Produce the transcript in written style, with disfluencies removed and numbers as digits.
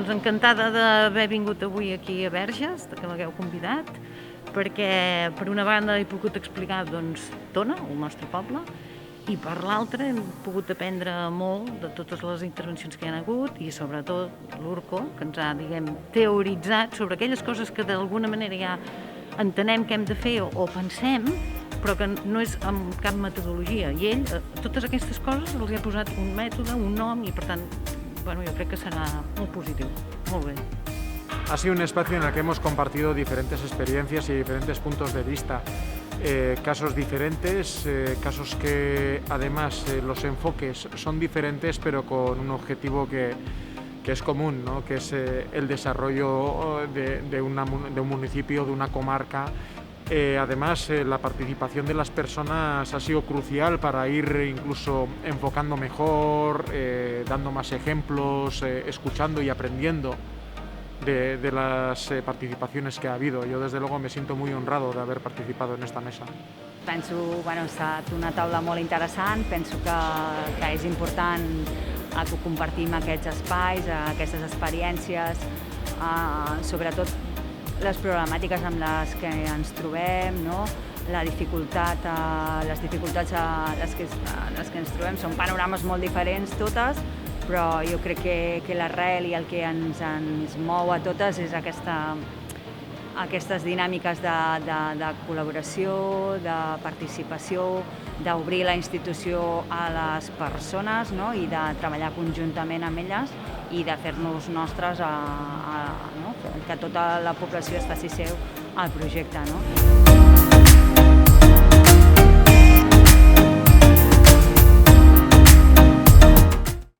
Doncs encantada d'haver vingut avui aquí a Verges, que m'hagueu convidat, perquè per una banda he pogut explicar Tona, el nostre poble, i per l'altra hem pogut aprendre molt de totes les intervencions que hi ha hagut i sobretot l'Urco, que ens ha, teoritzat sobre aquelles coses que d'alguna manera ja entenem que hem de fer o pensem, però que no és amb cap metodologia. I ell, totes aquestes coses, els ha posat un mètode, un nom, i per tant, yo creo que será muy positivo. Muy bien. Ha sido un espacio en el que hemos compartido diferentes experiencias y diferentes puntos de vista, casos diferentes, casos que además los enfoques son diferentes pero con un objetivo que es común, ¿no? Que es el desarrollo de un municipio, de una comarca. Además, la participación de las personas ha sido crucial para ir incluso enfocando mejor, dando más ejemplos, escuchando y aprendiendo de las participaciones que ha habido. Jo, desde luego, me siento muy honrado de haber participado en esta mesa. Penso que ha estat una taula molt interessant, penso que és important que compartim aquests espais, aquestes experiències, sobretot les problemàtiques amb les que ens trobem, no? Les dificultats a les que ens trobem són panorames molt diferents totes, però jo crec que l'arrel i el que ens mou a totes és aquestes dinàmiques de col·laboració, de participació, d'obrir la institució a les persones, no? I de treballar conjuntament amb elles i de fer-nos nostres, no? Que tota la població es faci seu al projecte. No?